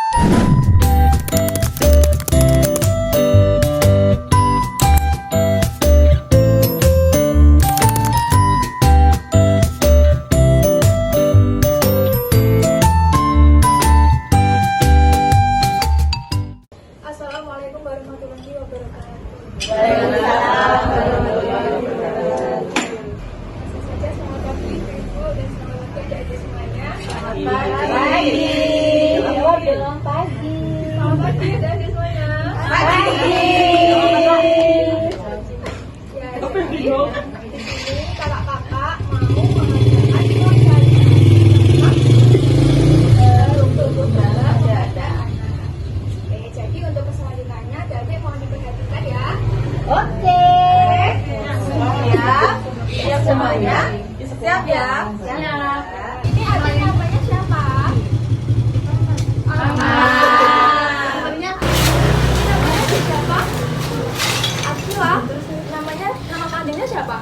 Assalamualaikum warahmatullahi wabarakatuh. Waalaikumsalam warahmatullahi wabarakatuh. Langsung saja selamat pagi Ibu dan selamat pagi adik-adik semuanya. Selamat pagi. Selamat pagi. Selamat pagi adik-adik semuanya. Pagi. Ya, jadi di sini kakak-kakak mau mengajarkan pelajaran tumbuh kembang pada anak. Oke, jadi untuk keselanjutannya adik-adik mohon diperhatikan ya. Oke. Siap. Siap semuanya. Siap ya. Siap. Ini adik namanya siapa? Namanya siapa? Akila. Nama kandungnya siapa?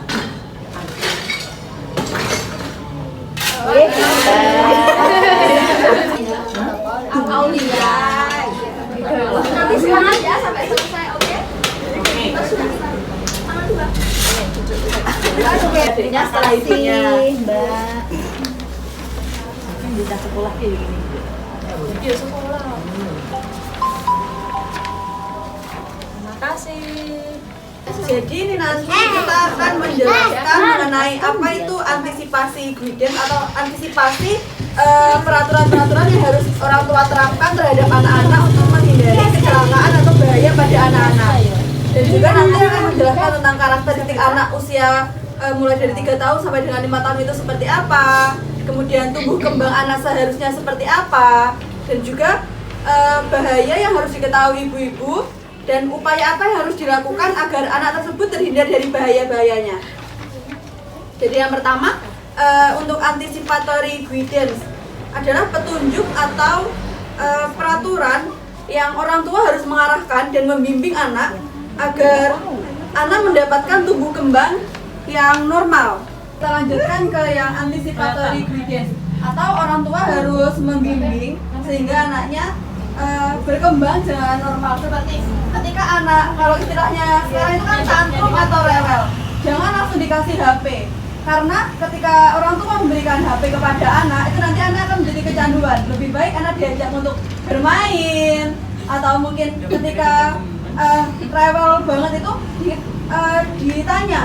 Aulia. Nanti semangat ya sampai selesai, oke? Tangan dua. Jadinya setelah itunya. Mbak. Kan bisa sekolah kayak gini. Video sekolah. Terima kasih. Jadi ini nanti kita akan menjelaskan mengenai apa itu antisipasi guidance atau antisipasi peraturan-peraturan yang harus orang tua terapkan terhadap anak-anak untuk menghindari kecelakaan atau bahaya pada anak-anak. Dan juga nanti akan menjelaskan tentang karakteristik anak usia mulai dari 3 tahun sampai dengan 5 tahun itu seperti apa, kemudian tumbuh kembang anak seharusnya seperti apa, dan juga bahaya yang harus diketahui ibu-ibu dan upaya apa yang harus dilakukan agar anak tersebut terhindar dari bahaya-bahayanya. Jadi yang pertama, untuk anticipatory guidance adalah petunjuk atau peraturan yang orang tua harus mengarahkan dan membimbing anak agar anak mendapatkan tumbuh kembang yang normal. Kita lanjutkan ke yang anticipatory guidance atau orang tua harus membimbing sehingga anaknya berkembang dengan normal. Seperti ketika anak, kalau istilahnya sekarang itu kan tantrum atau rewel, jangan langsung dikasih HP, karena ketika orang tua memberikan HP kepada anak itu nanti anak akan menjadi kecanduan. Lebih baik anak diajak untuk bermain, atau mungkin ketika rewel banget itu ditanya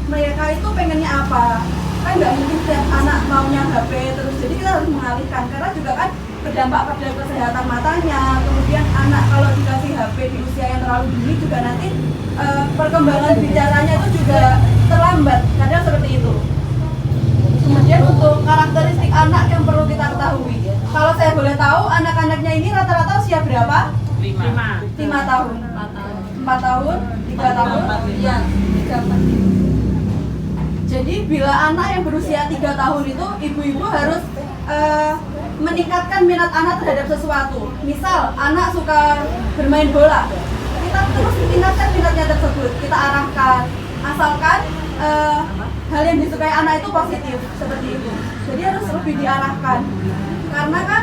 mereka itu pengennya apa. Kan nggak mungkin setiap anak maunya HP terus, jadi kita harus mengalihkan, karena juga kan berdampak pada kesehatan matanya. Kemudian anak kalau dikasih HP di usia yang terlalu dini juga nanti perkembangan bicaranya itu juga terlambat, kadang seperti itu. Kemudian untuk karakteristik anak yang perlu kita ketahui, kalau saya boleh tahu anak-anaknya ini rata-rata usia berapa? 5 tahun, 4 tahun, 3 tahun, ya 3 tahun. Jadi bila anak yang berusia 3 tahun itu, ibu-ibu harus meningkatkan minat anak terhadap sesuatu. Misal anak suka bermain bola, kita terus tingkatkan minatnya tersebut, kita arahkan, asalkan hal yang disukai anak itu positif, seperti itu. Jadi harus lebih diarahkan, karena kan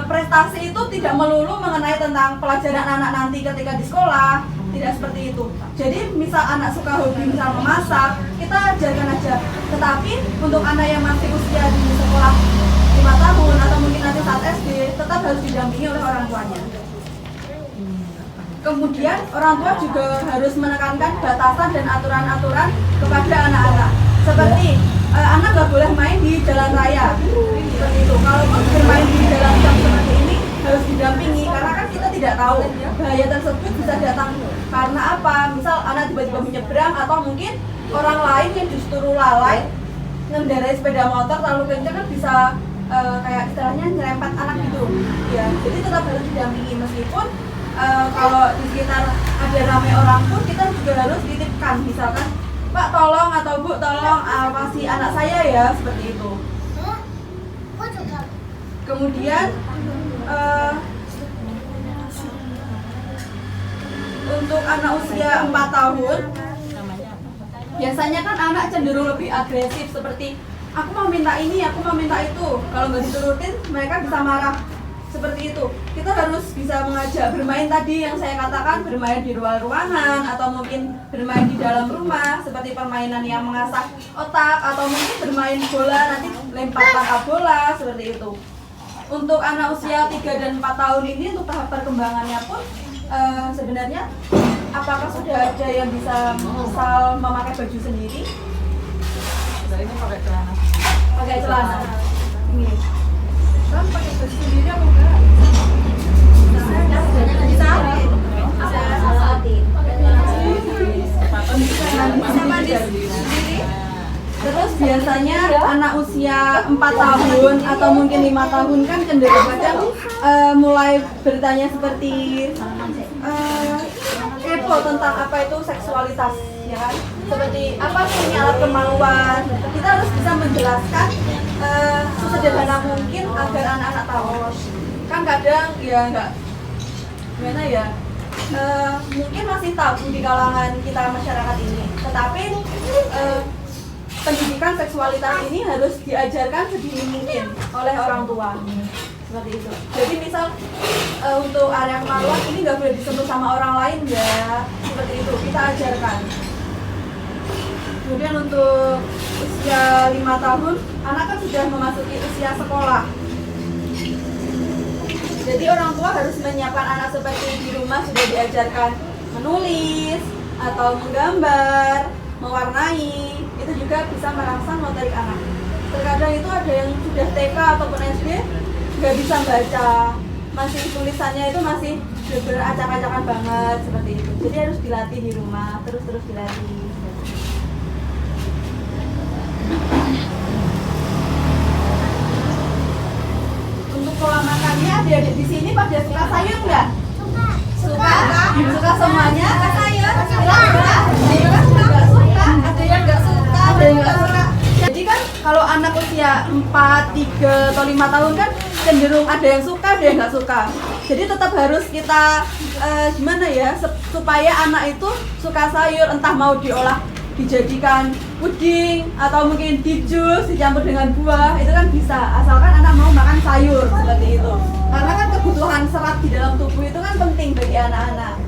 prestasi itu tidak melulu mengenai tentang pelajaran anak nanti ketika di sekolah, tidak seperti itu. Jadi misal anak suka hobi, misal memasak, kita ajarkan aja. Tetapi untuk anak yang masih usia di sekolah 5 tahun atau mungkin nanti saat SD, tetap harus didampingi oleh orang tuanya. Kemudian orang tua juga harus menekankan batasan dan aturan-aturan kepada anak-anak. Seperti anak nggak boleh main di jalan raya, seperti itu. Kalau bermain di jalan jam seperti ini harus didampingi, karena kan kita tidak tahu bahaya tersebut bisa datang karena apa. Misal anak tiba-tiba menyeberang, atau mungkin orang lain yang justru lalai mengendarai sepeda motor terlalu kencang kan bisa kayak istilahnya nyerempet anak gitu. Ya, jadi tetap harus didampingi, meskipun kalau di sekitar ada ramai orang pun kita juga harus titipkan, misalkan Pak tolong atau Bu tolong awasi anak saya ya, seperti itu. Kemudian untuk anak usia 4 tahun biasanya kan anak cenderung lebih agresif, seperti aku mau minta ini, aku mau minta itu. Kalau nggak diturutin mereka bisa marah seperti itu. Kita harus bisa mengajak bermain tadi yang saya katakan, bermain di luar ruangan atau mungkin bermain di dalam rumah seperti permainan yang mengasah otak, atau mungkin bermain bola, nanti lempar bola seperti itu. Untuk anak usia 3 dan 4 tahun ini, untuk tahap perkembangannya pun sebenarnya apakah sudah ada yang bisa misal memakai baju sendiri? Ini pakai celana. Pakai celana. Ini. Kan pakai baju sendiri apa enggak? Bisa. Bisa mandi sendiri. Terus biasanya anak usia 4 tahun atau mungkin 5 tahun kan cenderung kadang mulai bertanya seperti kepo tentang apa itu seksualitas, ya kan? Seperti apa sih ini alat kemaluan? Kita harus bisa menjelaskan sesederhana mungkin agar anak-anak tahu. Kan kadang ya enggak gimana ya, mungkin masih tabu di kalangan kita masyarakat ini. Tetapi pendidikan seksualitas ini harus diajarkan sedini mungkin oleh orang tua. Seperti itu. Jadi misal untuk area kemaluan ini nggak boleh disentuh sama orang lain ya. Seperti itu kita ajarkan. Kemudian untuk usia 5 tahun, anak kan sudah memasuki usia sekolah. Jadi orang tua harus menyiapkan anak seperti di rumah sudah diajarkan menulis atau menggambar, mewarnai. Itu juga bisa merangsang motorik anak. Terkadang itu ada yang sudah TK ataupun SD nggak bisa baca, masih tulisannya itu masih beracak-acakan banget seperti itu. Jadi harus dilatih di rumah, terus dilatih. Untuk pola makannya, adik-adik di sini pada suka sayur nggak? Suka semuanya? Suka sayur? Suka. Ada yang nggak suka, ada yang nggak suka. Jadi kan kalau anak usia 4, 3, atau 5 tahun kan cenderung ada yang suka, ada yang nggak suka. Jadi tetap harus kita gimana ya, supaya anak itu suka sayur, entah mau diolah dijadikan puding atau mungkin di jus dicampur dengan buah, itu kan bisa, asalkan anak mau makan sayur seperti itu. Karena kan kebutuhan serat di dalam tubuh itu kan penting bagi anak-anak.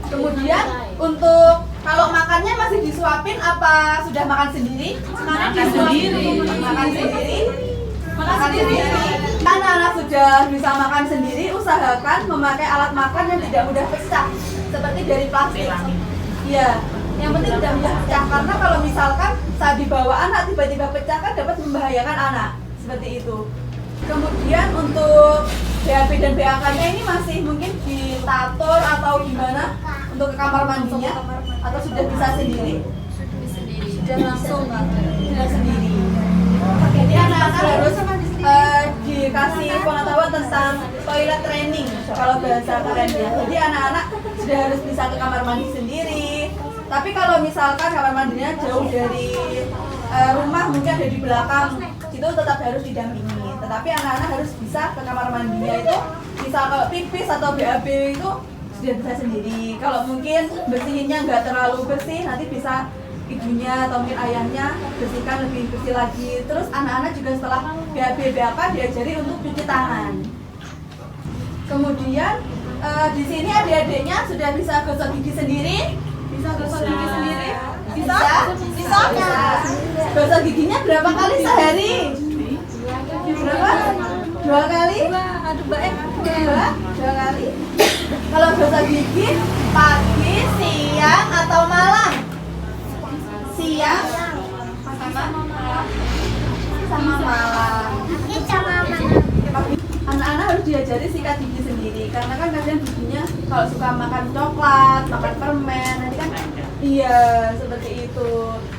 Kemudian untuk kalau makannya masih disuapin apa sudah makan sendiri? Makan sendiri. Makan sendiri. Makan sendiri. Anak-anak sudah bisa makan sendiri, usahakan memakai alat makan yang tidak mudah pecah, seperti dari plastik. Iya, yang penting tidak mudah pecah, karena kalau misalkan saat dibawa anak tiba-tiba pecah kan dapat membahayakan anak, seperti itu. Kemudian untuk BAB dan BAK-nya ini masih mungkin ditatur atau gimana untuk ke kamar mandinya, atau sudah bisa sendiri? Sudah langsung sudah sendiri. Jadi anak-anak harus dikasih pengetahuan tentang toilet training kalau bahasa kerennya. Jadi anak-anak sudah harus bisa ke kamar mandi sendiri. Tapi kalau misalkan kamar mandinya jauh dari rumah, mungkin ada di belakang, itu tetap harus didampingi. Tetapi anak-anak harus bisa ke kamar mandinya itu, misal kalau pipis atau BAB itu sudah bisa sendiri. Kalau mungkin bersihinnya nggak terlalu bersih, nanti bisa ibunya atau mungkin ayahnya bersihkan lebih bersih lagi. Terus anak-anak juga setelah BAB BAK diajari untuk cuci tangan. Kemudian di sini adik-adiknya sudah bisa gosok gigi sendiri. Bisa gosok gigi sendiri? Bisa? Bisa? Gosok giginya berapa kali sehari? Berapa? 2 kali? Dua kali. Kalau gosok gigi pagi, siang atau malam? Siang sama malam. Anak-anak harus diajari sikat gigi sendiri, karena kan kadang giginya kalau suka makan coklat, makan permen, nanti kan iya seperti itu.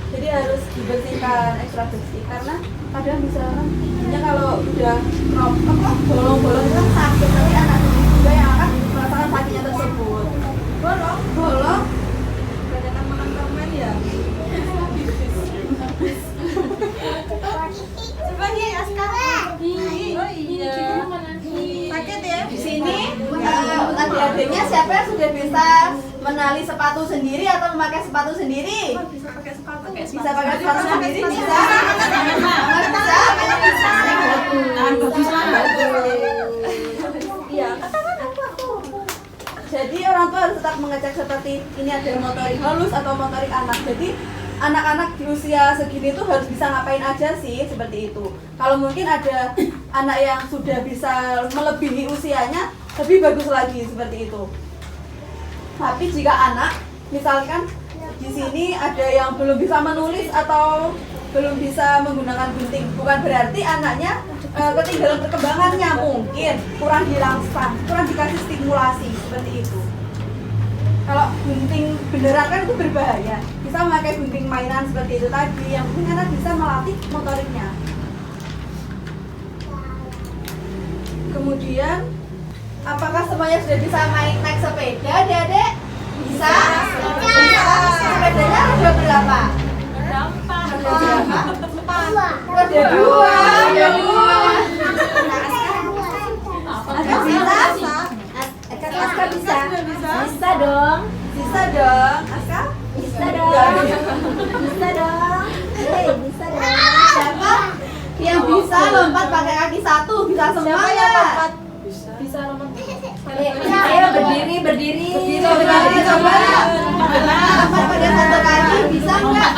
Jadi harus dibersihkan, ekstra bersih, karena kadang misalkan giginya kalau udah bolong-bolong itu kan sakit, nanti anak juga yang akan merasakan sakitnya tersebut. Bolong kadang makan permen ya. Coba nih sekarang. Oh iya. Sakit ya. Di sini adik-adiknya siapa yang sudah bisa menali sepatu sendiri atau memakai sepatu sendiri? Bisa pakai sepatu. Bisa pakai sepatu sendiri? Bisa? Bisa? Iya. Jadi orang tua harus tetap mengecek seperti ini ada motorik halus atau motorik anak. Jadi anak-anak di usia segini tuh harus bisa ngapain aja sih seperti itu. Kalau mungkin ada anak yang sudah bisa melebihi usianya, lebih bagus lagi seperti itu. Tapi jika anak, misalkan di sini ada yang belum bisa menulis atau belum bisa menggunakan gunting, bukan berarti anaknya ketinggalan perkembangannya, mungkin kurang dirangsang, kurang dikasih stimulasi seperti itu. Kalau gunting beneran kan itu berbahaya, bisa memakai gunting mainan seperti itu tadi, yang penting anak bisa melatih motoriknya. Kemudian, apakah semuanya sudah bisa naik sepeda, adik-adik? Bisa? Bisa. Sepedanya ada berapa? Ada dua. Aska bisa? Aska bisa? Bisa dong. Bisa dong. Aska? Bisa dong. Bisa dong. Bisa dong. Siapa yang bisa lompat pakai kaki satu? Bisa semuanya. Bisa lompat. Ayo berdiri. Coba. Lompat pakai satu kaki bisa nggak?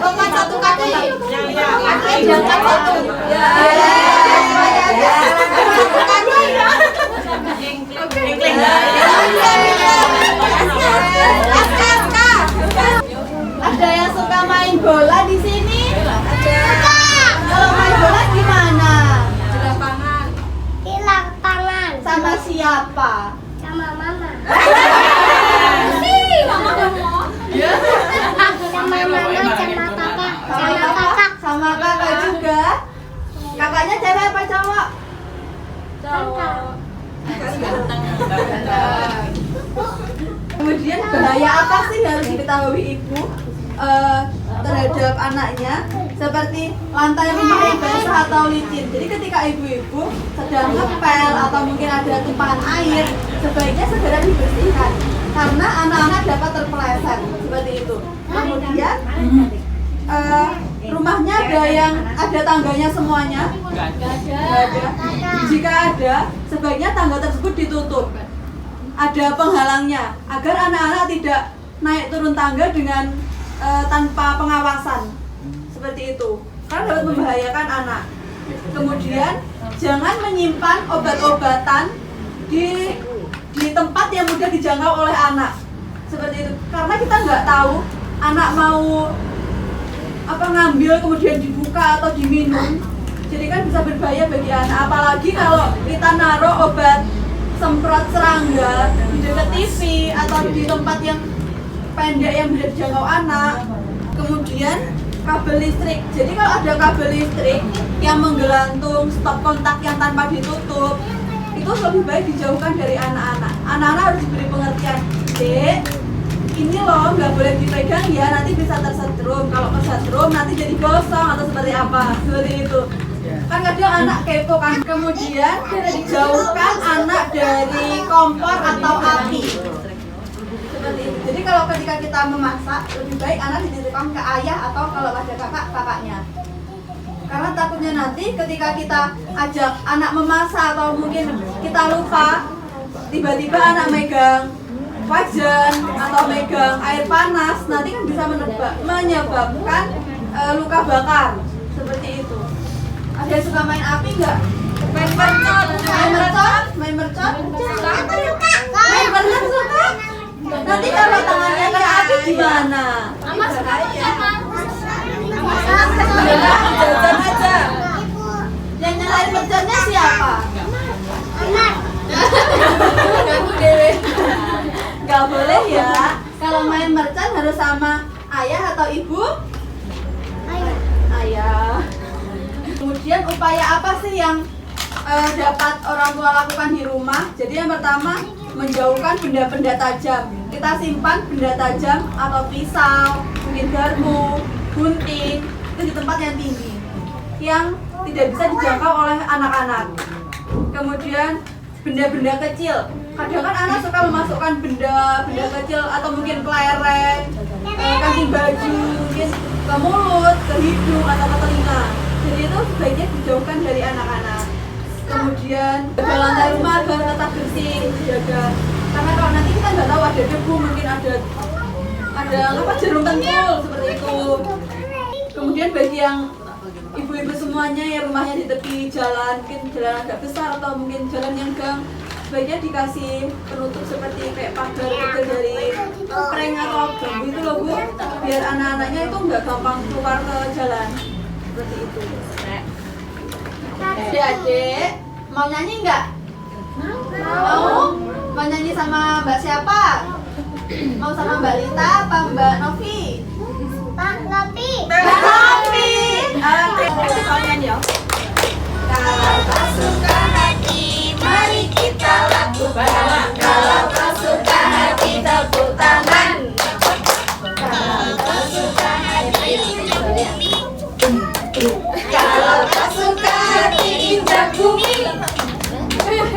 Lompat satu kaki. Kaki jangan satu. Satu kaki. Ada yang suka main bola di sini? Ada. Kalau main bola gimana? Di lapangan Sama siapa? sama mama. Mama Sama mama sama papa. Sama kakak. Sama kakak juga. Kakaknya cewek apa cowok? Kakak. Kemudian bahaya apa sih yang harus diketahui ibu terhadap anaknya, seperti lantai rumah yang basah atau licin. Jadi ketika ibu-ibu sedang ngepel atau mungkin ada tumpahan air, sebaiknya segera dibersihkan karena anak-anak dapat terpeleset seperti itu. Kemudian rumahnya ada yang ada tangganya semuanya? Nggak ada. Jika ada, sebaiknya tangga tersebut ditutup. Ada penghalangnya agar anak-anak tidak naik turun tangga dengan tanpa pengawasan seperti itu, karena dapat membahayakan anak. Kemudian jangan menyimpan obat-obatan di tempat yang mudah dijangkau oleh anak seperti itu, karena kita nggak tahu anak mau ngambil kemudian dibuka atau diminum, jadi kan bisa berbahaya bagi anak. Apalagi kalau kita naruh obat semprot serangga di dekat TV atau di tempat yang pendek yang bisa dijangkau anak. Kemudian kabel listrik. Jadi kalau ada kabel listrik yang menggelantung, stop kontak yang tanpa ditutup, itu lebih baik dijauhkan dari anak-anak. Anak-anak harus diberi pengertian, Dek, ini loh nggak boleh dipegang ya, nanti bisa tersetrum. Kalau kesetrum nanti jadi gosong atau seperti apa, seperti itu. Kan kadang anak kepo kan. Kemudian dijauhkan anak dari kompor atau api. Seperti itu. Jadi kalau ketika kita memasak, lebih baik anak dititipkan ke ayah atau kalau ada kakaknya. Karena takutnya nanti ketika kita ajak anak memasak atau mungkin kita lupa, tiba-tiba anak megang wajan atau megang air panas, nanti kan bisa menyebabkan luka bakar. Seperti itu. Ada yang suka main api nggak? Main mercon? Main mercon suka? Nanti kalau tangannya kena api gimana? Jajan aja. Yang nyalain merconnya siapa? Gak boleh ya. Kalau main mercon harus sama ayah atau ibu? Ayah. Kemudian upaya apa sih yang dapat orang tua lakukan di rumah? Jadi yang pertama, menjauhkan benda-benda tajam. Kita simpan benda tajam atau pisau, mungkin garpu, gunting, itu di tempat yang tinggi, yang tidak bisa dijangkau oleh anak-anak. Kemudian benda-benda kecil. Kadang kan anak suka memasukkan benda-benda kecil atau mungkin kelereng, kancing baju, mungkin ke mulut, ke hidung atau ke telinga. Jadi itu sebaiknya dijauhkan dari anak-anak. Kemudian jaga lantai rumah agar tetap bersih, dijaga. Karena kalau nanti kita nggak tahu ada debu, mungkin ada jarum pentul seperti itu. Kemudian bagi yang ibu-ibu semuanya yang rumahnya di tepi jalan, mungkin jalan agak besar atau mungkin jalan yang gang, sebaiknya dikasih penutup seperti kayak pagar kecil dari prank atau bambu itu loh Bu, biar anak-anaknya itu nggak gampang keluar ke jalan seperti itu. Adik-adik mau nyanyi nggak? Mau nyanyi sama Mbak siapa? Mau sama Mbak Lita apa Mbak Novi? Pak Novi. Mbak Novi. Oke, kalian ya. Kalau tak suka hati, mari kita lakukan. Kalau tak suka hati, tepuk tangan. Kalau tak suka hati, kalau tak suka hati, injak bumi.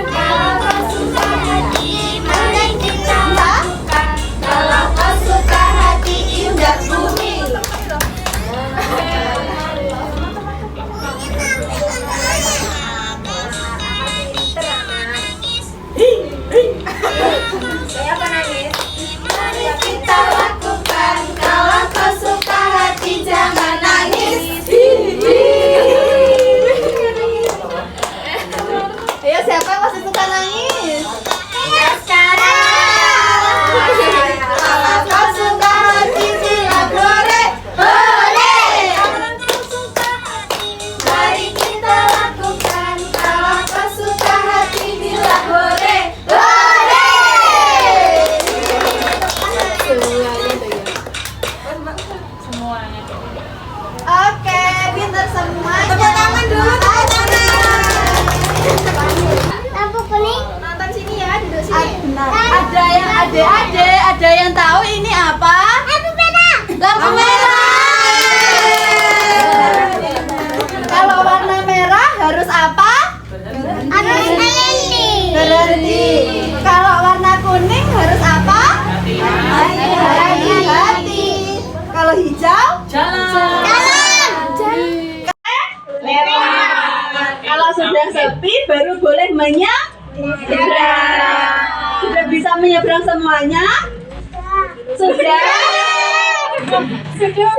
Kalau tak suka hati, mari kita lakukan. Kalau tak suka hati, injak bumi. Saya apa nangis? Mari kita lakukan. Kalau kau suka hati, jangan nangis. Ayo, siapa yang masih suka nangis? Ya sekarang. Kalau kau suka hati, bilang hore, hore. Mari kita lakukan. Kalau kau suka hati, bilang hore, hore. Oke, pintar semuanya. Tepuk tangan dulu, tepuk tangan. Lampu kuning. Nonton sini ya, duduk sini. Ada yang tahu ini apa? Lampu merah. Lampu merah. Kalau warna merah harus apa? Harus berhenti. Berhenti. Kalau warna kuning harus apa? Hati-hati. Kalau hijau? Jalan. Kalau sudah sepi baru boleh menyeberang. Sudah bisa menyeberang semuanya? Sudah? Sudah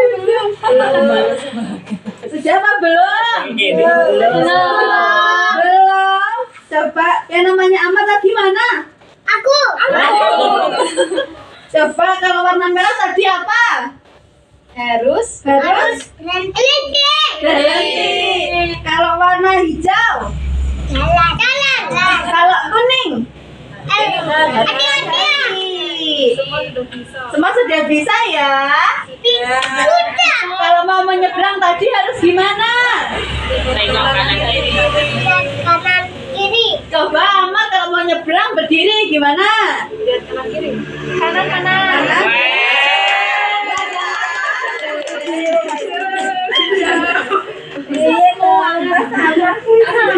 apa belum? Belum. Coba yang namanya Ahmad tadi mana? Aku. Coba kalau warna merah tadi apa? Harus Berhenti. berhenti. Kalau warna hijau? Jalan. Kalau kuning? Hati-hati. Semua sudah bisa ya? Sudah. Kalau mau menyeberang tadi harus gimana? Kanan kiri. Coba Ahmad kalau mau nyebrang berdiri gimana? Kanan.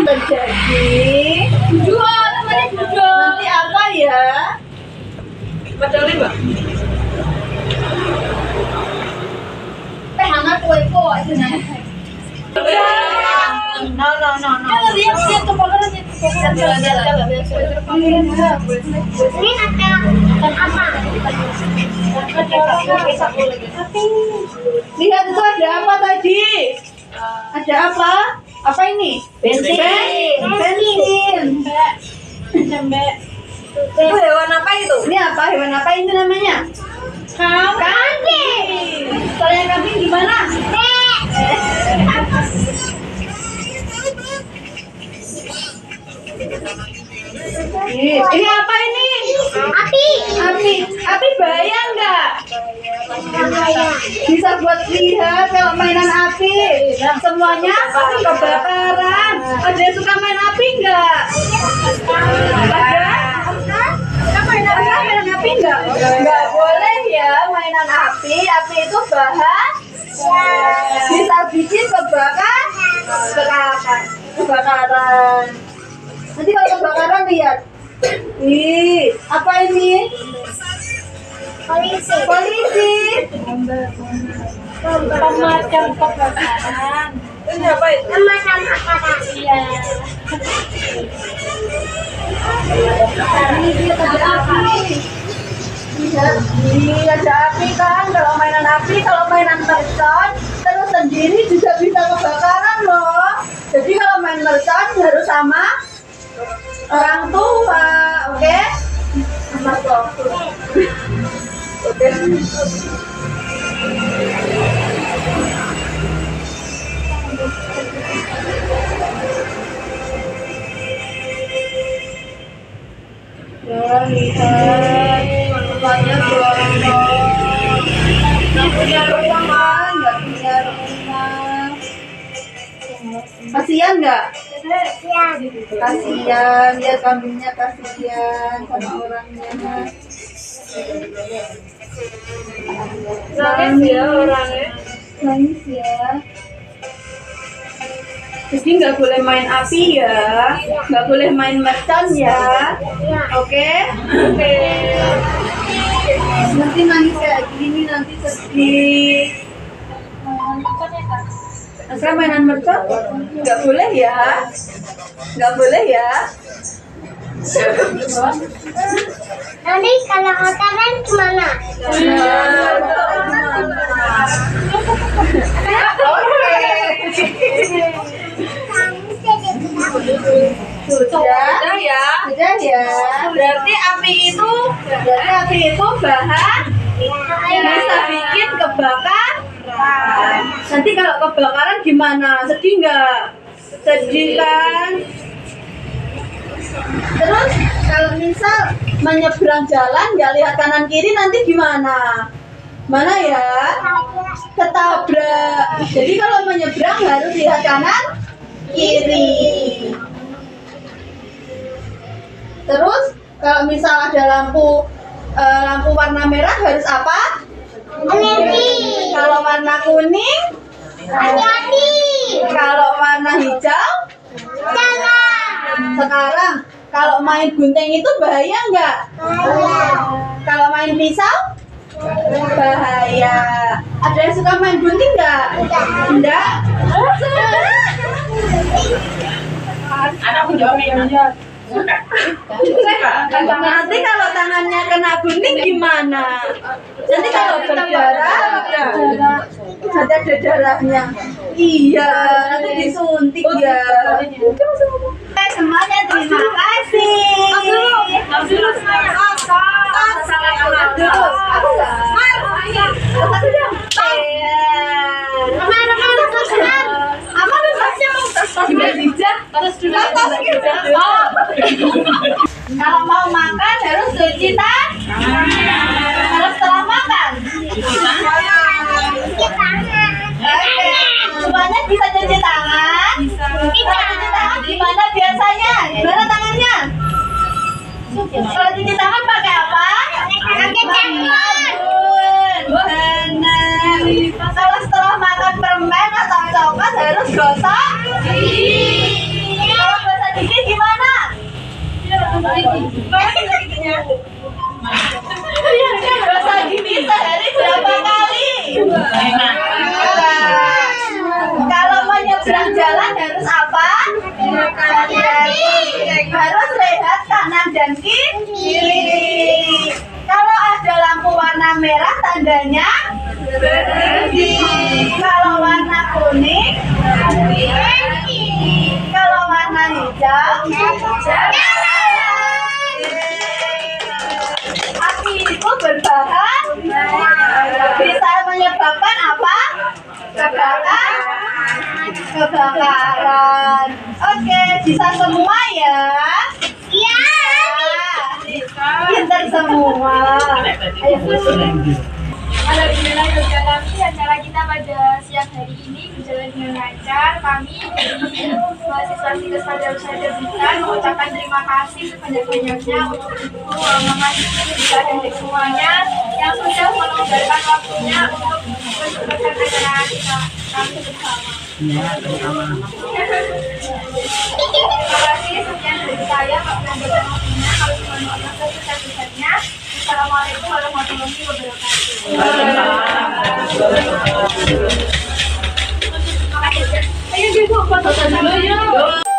Terjadi nanti apa ya? Hangat kue kok itu nih. No. Lihat kepala Ini apa? Lihat itu ada apa tadi? Ada apa? Apa ini? Bensin. Itu hewan apa itu? Ini apa? Hewan apa ini namanya? Kambing. Kalau yang kambing gimana? Ini apa ini? Api bahaya nggak? Bisa buat lihat kalau mainan api. Semuanya kebakaran. Ada yang suka main api nggak? Ada? Mainan api nggak? Nggak boleh ya mainan api. Api itu bisa bikin kebakaran. Nanti kalau kebakaran lihat. Ih, apa ini? Polisi. Polisi. Pemadam kebakaran. Ini apa itu? Pemadam kebakaran. Iya. Ini dia ada api. Iya, ada api kan. Kalau mainan api, kalau mainan mercon, terus sendiri juga bisa kebakaran loh. Jadi kalau main mercon harus sama orang tua, oke? Sama tua. Oke. Ya, lihat tempatnya dua orang doang. Nggak punya rumah, nggak punya rumah. Kasian nggak? Kasian, ya kambingnya kasian sama orangnya. Nangis ya orangnya. Nangis ya. Jadi nggak boleh main api ya, nggak boleh main mercon ya, oke? Oke. Nanti nangis kayak gini nanti sedih. Asal mainan mercon nggak boleh ya, nggak boleh ya. Nanti kalau kebakaran gimana? Sudah ya. sudah ya. Berarti api itu bahan bisa bikin kebakaran. Nanti kalau kebakaran gimana? Sedih nggak? Sedih kan? Terus kalau misal menyeberang jalan nggak lihat kanan kiri nanti gimana? Mana ya? Ketabrak. Jadi kalau menyeberang harus lihat kanan kiri. Terus kalau misal ada lampu warna merah harus apa? Hati-hati. Kalau warna kuning, Hati-hati. kalau warna hijau. Jangan. Sekarang kalau main gunting itu bahaya nggak? Kalau main pisau bahaya. Ada yang suka main gunting nggak? Enggak. Anakku jawab ya. Nanti kalau tangannya kena gunting gimana? Nanti kalau berdarah, ada darahnya. Iya, nanti disuntik ya. Semuanya terima kasih. Kalau mau makan harus cuci tangan. Kalau setelah makan, Cuci tangan. oke. Semuanya bisa cuci tangan. Kalau cuci tangan gimana biasanya? Gimana tangannya? Kalau cuci tangan pakai apa? Pakai sabun. Benar. Kalau setelah makan permen atau coklat harus gosok gigi. Kalau gosok gigi gimana? Gosok gigi sehari berapa kali? Kalau mau nyebrang jalan harus apa? Harus lihat kanan dan kiri. Kalau ada lampu warna merah tandanya berhenti. Kalau warna kuning berhenti. Kalau warna hijau jalan. Api itu berbahaya, bisa menyebabkan apa? Kebakaran. Oke, bisa semua ya? Iya. Pintar semua. Ayo. Alhamdulillah acara kita pada siang hari ini berjalan dengan lancar. Kami dari mahasiswa Situs Fajar Sadar Blitar mengucapkan terima kasih sebanyak-banyaknya untuk ibu, mama, juga adik semuanya yang sudah meluangkan waktunya untuk mensempurnakan acara kita kami bersama. Terima kasih, sekian dari saya. Ayo, Ibu, foto dulu yuk.